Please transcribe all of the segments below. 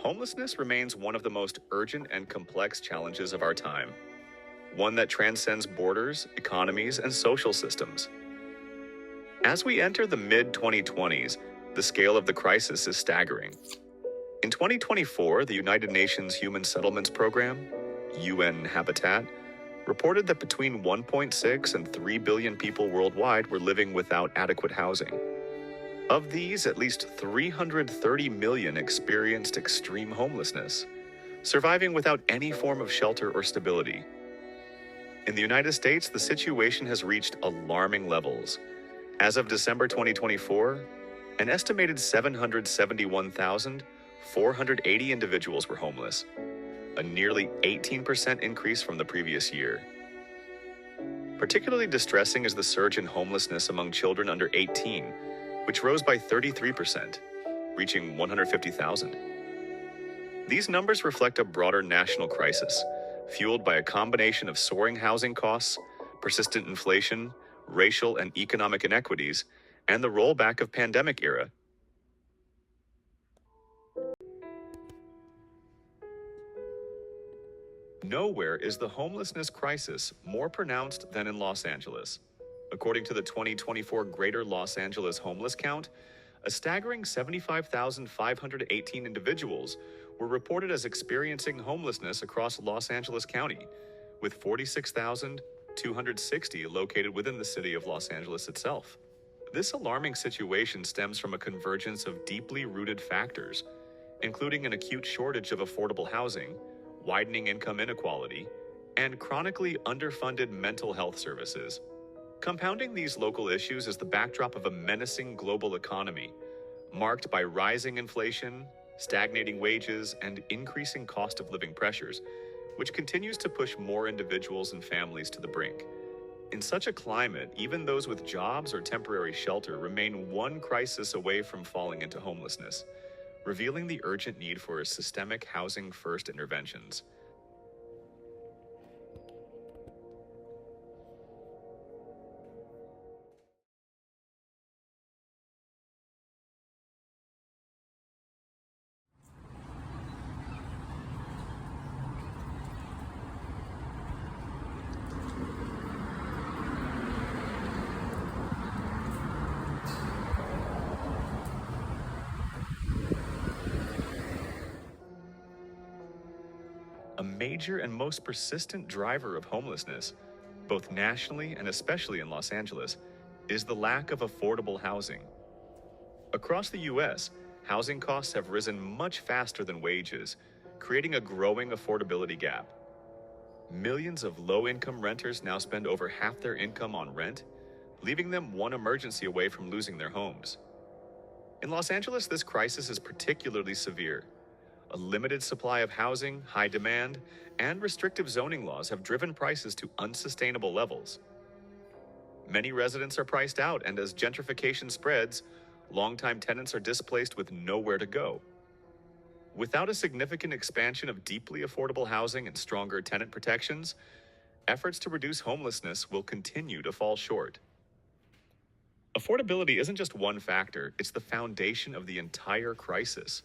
Homelessness remains one of the most urgent and complex challenges of our time, one that transcends borders, economies, and social systems. As we enter the mid-2020s, the scale of the crisis is staggering. In 2024, the United Nations Human Settlements Program, UN Habitat, reported that between 1.6 and 3 billion people worldwide were living without adequate housing. Of these, at least 330 million experienced extreme homelessness, surviving without any form of shelter or stability. In the United States, the situation has reached alarming levels. As of December 2024, an estimated 771,480 individuals were homeless, a nearly 18% increase from the previous year. Particularly distressing is the surge in homelessness among children under 18, which rose by 33%, reaching 150,000. These numbers reflect a broader national crisis, fueled by a combination of soaring housing costs, persistent inflation, racial and economic inequities, and the rollback of pandemic era. Nowhere is the homelessness crisis more pronounced than in Los Angeles. According to the 2024 Greater Los Angeles Homeless Count, a staggering 75,518 individuals were reported as experiencing homelessness across Los Angeles County, with 46,260 located within the city of Los Angeles itself. This alarming situation stems from a convergence of deeply rooted factors, including an acute shortage of affordable housing, widening income inequality, and chronically underfunded mental health services. Compounding these local issues is the backdrop of a menacing global economy, marked by rising inflation, stagnating wages, and increasing cost of living pressures, which continues to push more individuals and families to the brink. In such a climate, even those with jobs or temporary shelter remain one crisis away from falling into homelessness, revealing the urgent need for systemic housing-first interventions. A major and most persistent driver of homelessness, both nationally and especially in Los Angeles, is the lack of affordable housing. Across the U.S., housing costs have risen much faster than wages, creating a growing affordability gap. Millions of low-income renters now spend over half their income on rent, leaving them one emergency away from losing their homes. In Los Angeles, this crisis is particularly severe. A limited supply of housing, high demand, and restrictive zoning laws have driven prices to unsustainable levels. Many residents are priced out, and as gentrification spreads, longtime tenants are displaced with nowhere to go. Without a significant expansion of deeply affordable housing and stronger tenant protections, efforts to reduce homelessness will continue to fall short. Affordability isn't just one factor, it's the foundation of the entire crisis.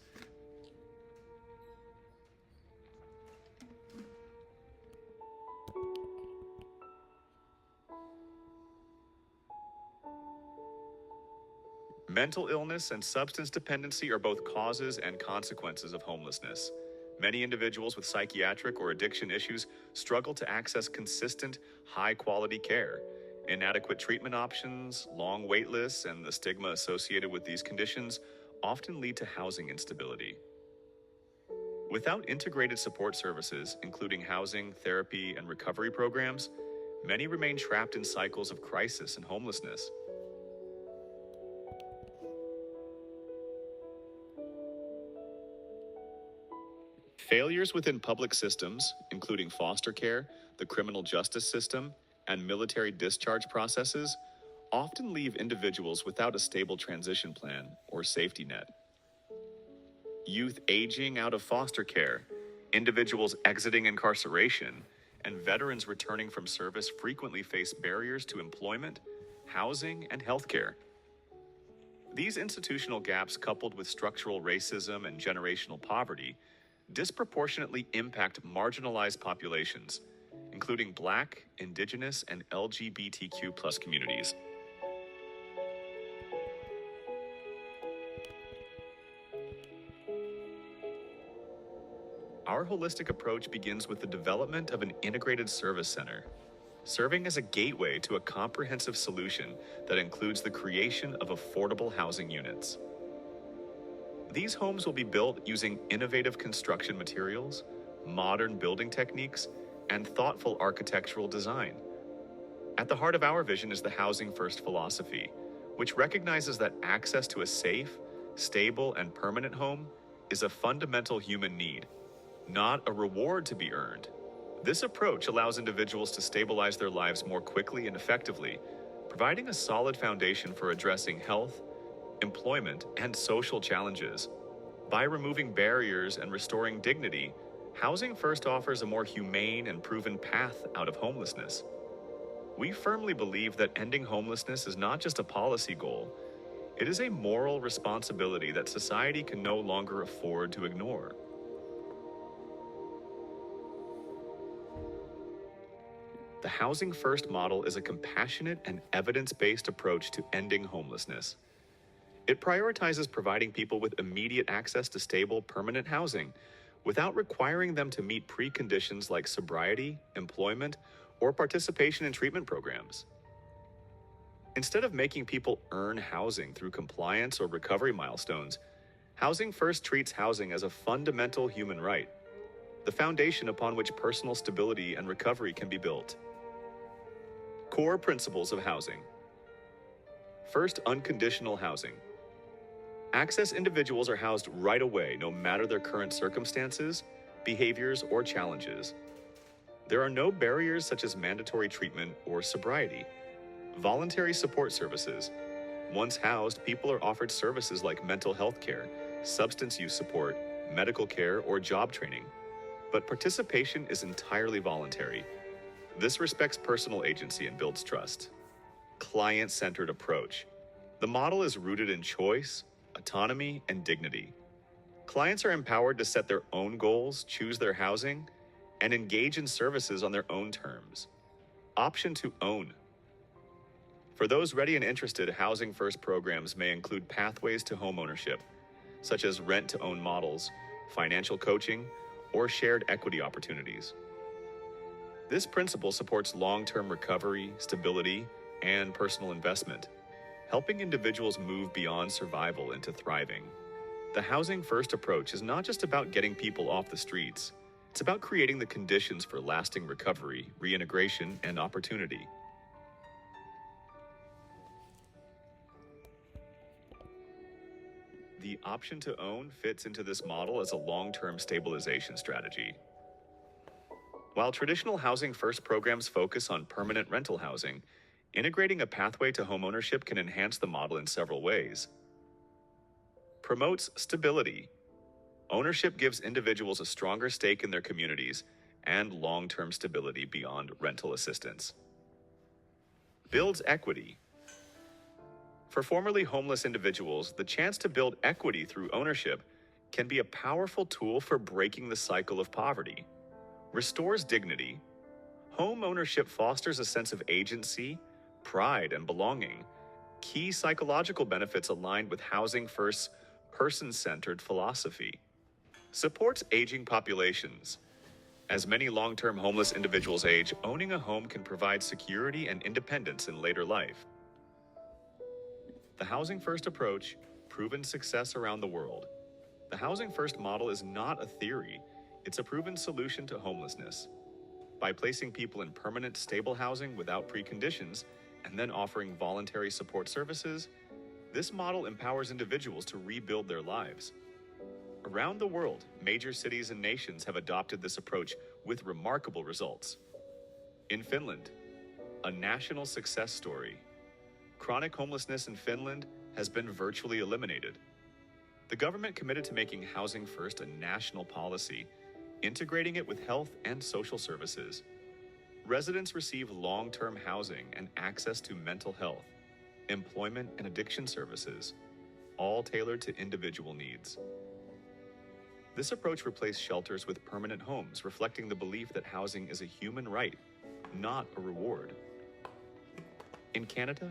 Mental illness and substance dependency are both causes and consequences of homelessness. Many individuals with psychiatric or addiction issues struggle to access consistent, high-quality care. Inadequate treatment options, long wait lists, and the stigma associated with these conditions often lead to housing instability. Without integrated support services, including housing, therapy, and recovery programs, many remain trapped in cycles of crisis and homelessness. Failures within public systems, including foster care, the criminal justice system, and military discharge processes, often leave individuals without a stable transition plan or safety net. Youth aging out of foster care, individuals exiting incarceration, and veterans returning from service frequently face barriers to employment, housing, and healthcare. These institutional gaps, coupled with structural racism and generational poverty, disproportionately impact marginalized populations, including Black, Indigenous, and LGBTQ+ communities. Our holistic approach begins with the development of an integrated service center, serving as a gateway to a comprehensive solution that includes the creation of affordable housing units. These homes will be built using innovative construction materials, modern building techniques, and thoughtful architectural design. At the heart of our vision is the Housing First philosophy, which recognizes that access to a safe, stable, and permanent home is a fundamental human need, not a reward to be earned. This approach allows individuals to stabilize their lives more quickly and effectively, providing a solid foundation for addressing health, employment, and social challenges. By removing barriers and restoring dignity, Housing First offers a more humane and proven path out of homelessness. We firmly believe that ending homelessness is not just a policy goal, it is a moral responsibility that society can no longer afford to ignore. The Housing First model is a compassionate and evidence-based approach to ending homelessness. It prioritizes providing people with immediate access to stable, permanent housing without requiring them to meet preconditions like sobriety, employment, or participation in treatment programs. Instead of making people earn housing through compliance or recovery milestones, Housing First treats housing as a fundamental human right, the foundation upon which personal stability and recovery can be built. Core principles of housing. First, unconditional housing. Access individuals are housed right away, no matter their current circumstances, behaviors, or challenges. There are no barriers such as mandatory treatment or sobriety. Voluntary support services. Once housed, people are offered services like mental health care, substance use support, medical care, or job training. But participation is entirely voluntary. This respects personal agency and builds trust. Client-centered approach. The model is rooted in choice, autonomy, and dignity. Clients are empowered to set their own goals, choose their housing, and engage in services on their own terms. Option to own. For those ready and interested, Housing First programs may include pathways to homeownership, such as rent-to-own models, financial coaching, or shared equity opportunities. This principle supports long-term recovery, stability, and personal investment, helping individuals move beyond survival into thriving. The Housing First approach is not just about getting people off the streets. It's about creating the conditions for lasting recovery, reintegration, and opportunity. The option to own fits into this model as a long-term stabilization strategy. While traditional Housing First programs focus on permanent rental housing, integrating a pathway to homeownership can enhance the model in several ways. Promotes stability. Ownership gives individuals a stronger stake in their communities and long-term stability beyond rental assistance. Builds equity. For formerly homeless individuals, the chance to build equity through ownership can be a powerful tool for breaking the cycle of poverty. Restores dignity. Home ownership fosters a sense of agency, pride, and belonging, key psychological benefits aligned with Housing First's person-centered philosophy. Supports aging populations. As many long-term homeless individuals age, owning a home can provide security and independence in later life. The Housing First approach, proven success around the world. The Housing First model is not a theory, it's a proven solution to homelessness. By placing people in permanent, stable housing without preconditions, and then offering voluntary support services, this model empowers individuals to rebuild their lives. Around the world, major cities and nations have adopted this approach with remarkable results. In Finland, a national success story. Chronic homelessness in Finland has been virtually eliminated. The government committed to making Housing First a national policy, integrating it with health and social services. Residents receive long-term housing and access to mental health, employment, and addiction services. all tailored to individual needs. This approach replaced shelters with permanent homes, reflecting the belief that housing is a human right, not a reward. In Canada,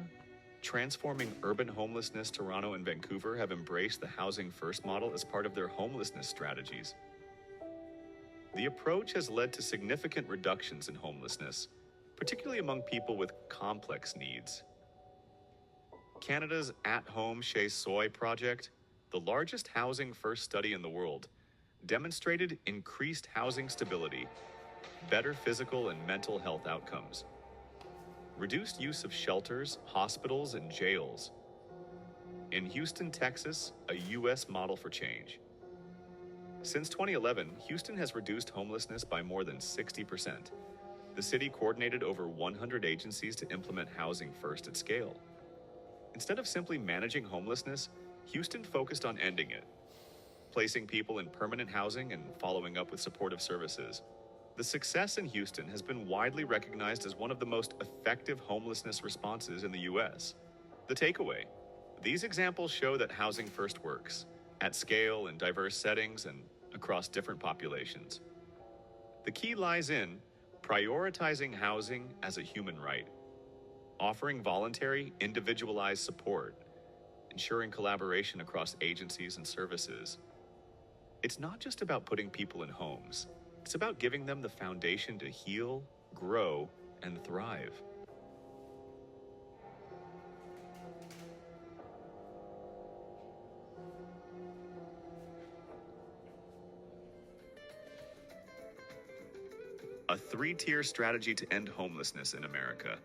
transforming urban homelessness, Toronto and Vancouver have embraced the Housing First model as part of their homelessness strategies. The approach has led to significant reductions in homelessness, particularly among people with complex needs. Canada's At-Home Chez Soi project, the largest housing first study in the world, demonstrated increased housing stability, better physical and mental health outcomes, reduced use of shelters, hospitals, and jails. In Houston, Texas, a U.S. model for change. Since 2011, Houston has reduced homelessness by more than 60%. The city coordinated over 100 agencies to implement housing first at scale. Instead of simply managing homelessness, Houston focused on ending it, placing people in permanent housing and following up with supportive services. The success in Houston has been widely recognized as one of the most effective homelessness responses in the U.S. The takeaway: these examples show that housing first works, at scale in diverse settings and across different populations. The key lies in prioritizing housing as a human right, offering voluntary, individualized support, ensuring collaboration across agencies and services. It's not just about putting people in homes. It's about giving them the foundation to heal, grow, and thrive. A three-tier strategy to end homelessness in America.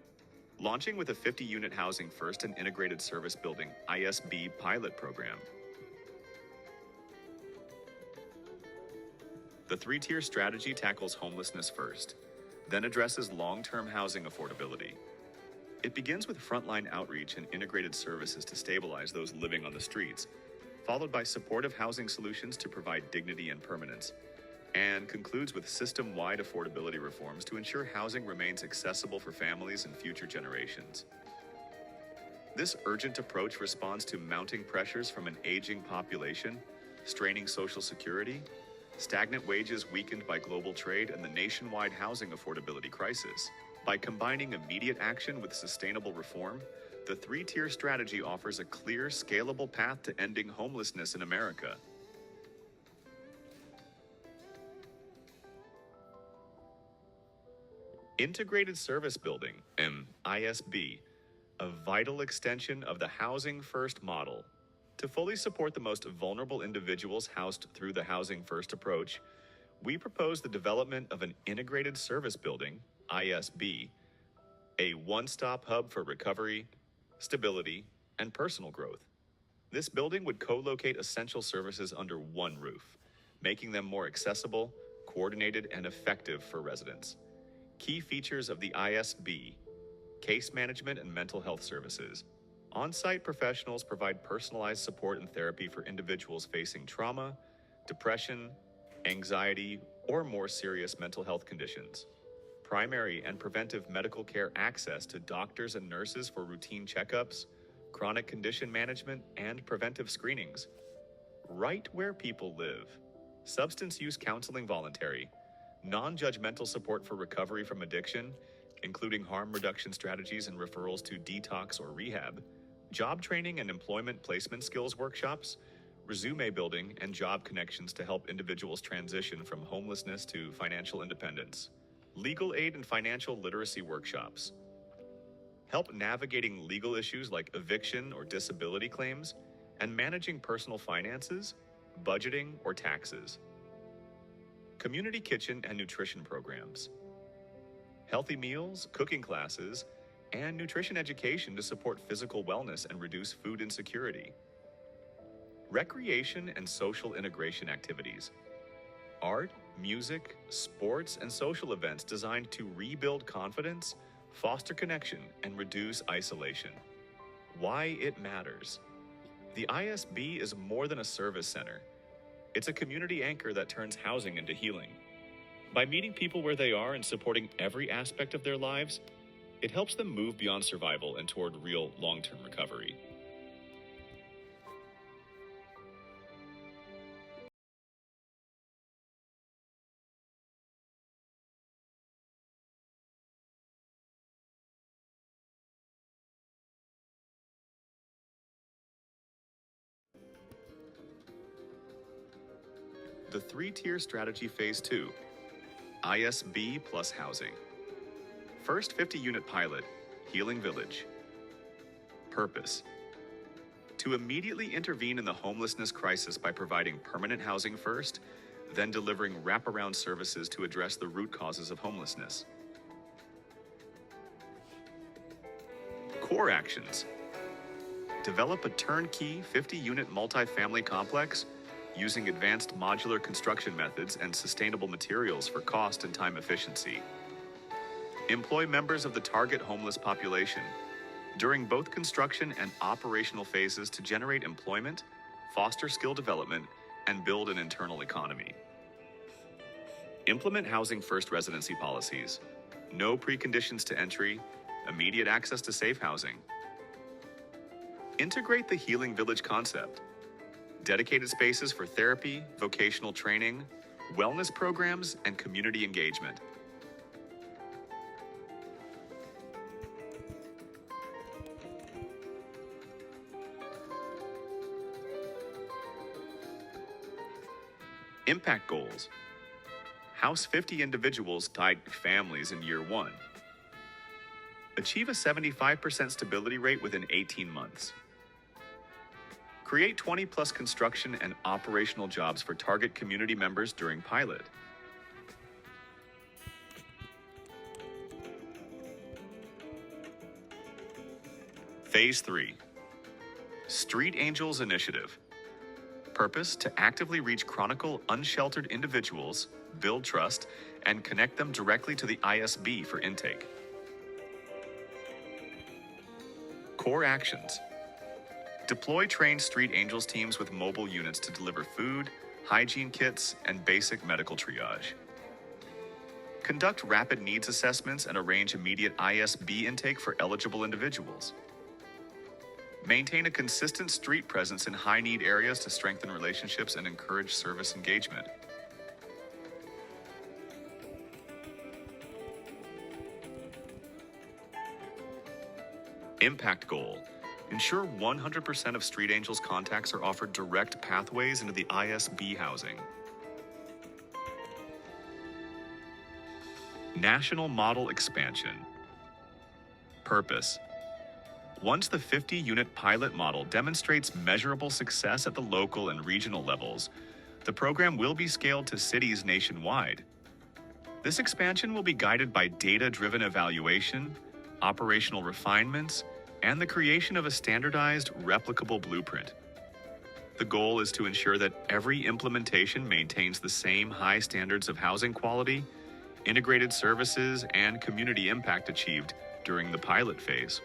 Launching with a 50-unit Housing First and Integrated Service Building (ISB) pilot program. The three-tier strategy tackles homelessness first, then addresses long-term housing affordability. It begins with frontline outreach and integrated services to stabilize those living on the streets, followed by supportive housing solutions to provide dignity and permanence, and concludes with system-wide affordability reforms to ensure housing remains accessible for families and future generations. This urgent approach responds to mounting pressures from an aging population, straining Social Security, stagnant wages weakened by global trade, and the nationwide housing affordability crisis. By combining immediate action with sustainable reform, the three-tier strategy offers a clear, scalable path to ending homelessness in America. Integrated Service Building, ISB, a vital extension of the Housing First model. To fully support the most vulnerable individuals housed through the Housing First approach, we propose the development of an Integrated Service Building, ISB, a one-stop hub for recovery, stability, and personal growth. This building would co-locate essential services under one roof, making them more accessible, coordinated, and effective for residents. Key features of the ISB: case management and mental health services. On-site professionals provide personalized support and therapy for individuals facing trauma, depression, anxiety, or more serious mental health conditions. Primary and preventive medical care access to doctors and nurses for routine checkups, chronic condition management, and preventive screenings. Right where people live. Substance use counseling voluntary. Non-judgmental support for recovery from addiction, including harm reduction strategies and referrals to detox or rehab. Job training and employment placement skills workshops, resume building, and job connections to help individuals transition from homelessness to financial independence. Legal aid and financial literacy workshops. Help navigating legal issues like eviction or disability claims, and managing personal finances, budgeting, or taxes. Community kitchen and nutrition programs. Healthy meals, cooking classes, and nutrition education to support physical wellness and reduce food insecurity. Recreation and social integration activities. Art, music, sports, and social events designed to rebuild confidence, foster connection, and reduce isolation. Why it matters. The ISB is more than a service center. It's a community anchor that turns housing into healing. By meeting people where they are and supporting every aspect of their lives, it helps them move beyond survival and toward real long-term recovery. The three-tier strategy phase 2, ISB plus housing. First 50-unit pilot, Healing Village. Purpose: to immediately intervene in the homelessness crisis by providing permanent housing first, then delivering wraparound services to address the root causes of homelessness. Core actions: develop a turnkey 50-unit multifamily complex using advanced modular construction methods and sustainable materials for cost and time efficiency. Employ members of the target homeless population during both construction and operational phases to generate employment, foster skill development, and build an internal economy. Implement housing first residency policies. No preconditions to entry, immediate access to safe housing. Integrate the Healing Village concept. Dedicated spaces for therapy, vocational training, wellness programs, and community engagement. Impact goals: house 50 individuals tied families in year 1. Achieve a 75% stability rate within 18 months. Create 20+ construction and operational jobs for target community members during pilot. Phase 3, Street Angels Initiative. Purpose: to actively reach chronicle unsheltered individuals, build trust, and connect them directly to the ISB for intake. Core actions: deploy trained Street Angels teams with mobile units to deliver food, hygiene kits, and basic medical triage. Conduct rapid needs assessments and arrange immediate ISB intake for eligible individuals. Maintain a consistent street presence in high-need areas to strengthen relationships and encourage service engagement. Impact goal: ensure 100% of Street Angels contacts are offered direct pathways into the ISB housing. National model expansion. Purpose: once the 50-unit pilot model demonstrates measurable success at the local and regional levels, the program will be scaled to cities nationwide. This expansion will be guided by data-driven evaluation, operational refinements, and the creation of a standardized, replicable blueprint. The goal is to ensure that every implementation maintains the same high standards of housing quality, integrated services, and community impact achieved during the pilot phase.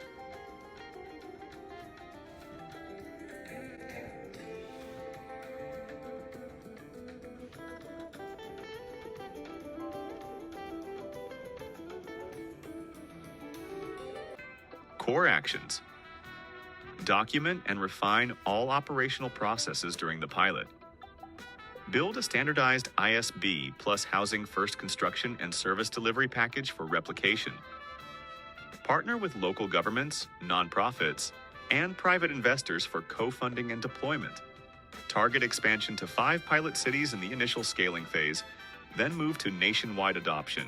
Core actions: document and refine all operational processes during the pilot. Build a standardized ISB plus housing first construction and service delivery package for replication. Partner with local governments, nonprofits, and private investors for co-funding and deployment. Target expansion to 5 pilot cities in the initial scaling phase, then move to nationwide adoption.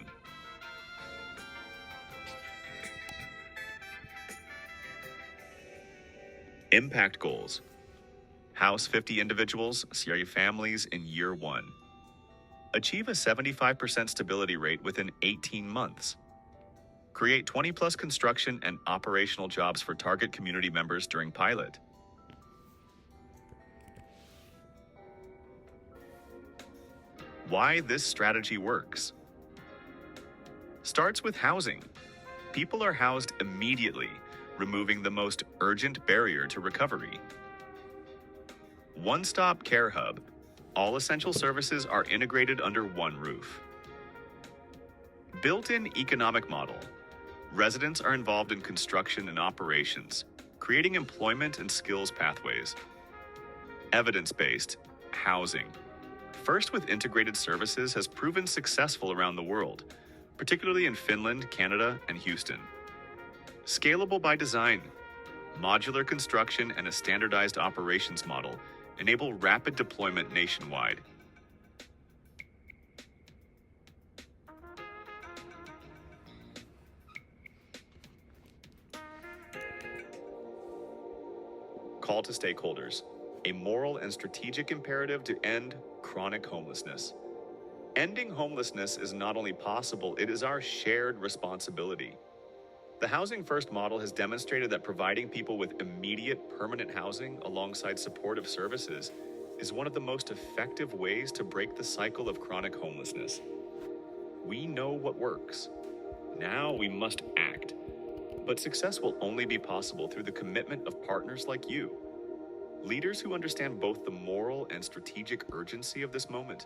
Impact goals: house 50 individuals, CRE families in year 1. Achieve a 75% stability rate within 18 months. Create 20+ construction and operational jobs for target community members during pilot. Why this strategy works. Starts with housing. People are housed immediately, removing the most urgent barrier to recovery. One-stop care hub. All essential services are integrated under one roof. Built-in economic model. Residents are involved in construction and operations, creating employment and skills pathways. Evidence-based housing. First with integrated services has proven successful around the world, particularly in Finland, Canada, and Houston. Scalable by design. Modular construction and a standardized operations model enable rapid deployment nationwide. call to stakeholders, a moral and strategic imperative to end chronic homelessness. Ending homelessness is not only possible, it is our shared responsibility. The Housing First model has demonstrated that providing people with immediate permanent housing alongside supportive services is one of the most effective ways to break the cycle of chronic homelessness. We know what works. Now we must act. But success will only be possible through the commitment of partners like you, leaders who understand both the moral and strategic urgency of this moment.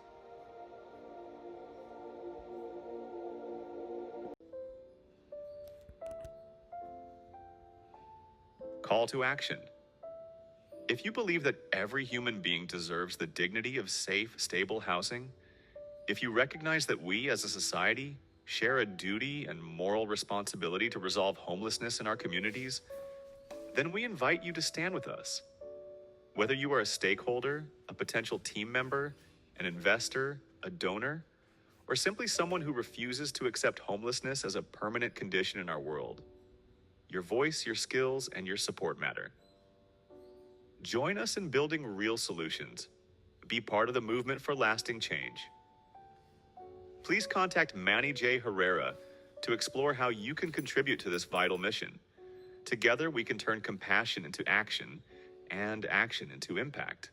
Call to action. If you believe that every human being deserves the dignity of safe, stable housing, if you recognize that we as a society share a duty and moral responsibility to resolve homelessness in our communities, then we invite you to stand with us. Whether you are a stakeholder, a potential team member, an investor, a donor, or simply someone who refuses to accept homelessness as a permanent condition in our world, your voice, your skills, and your support matter. Join us in building real solutions. Be part of the movement for lasting change. Please contact Manny J. Herrera to explore how you can contribute to this vital mission. Together, we can turn compassion into action and action into impact.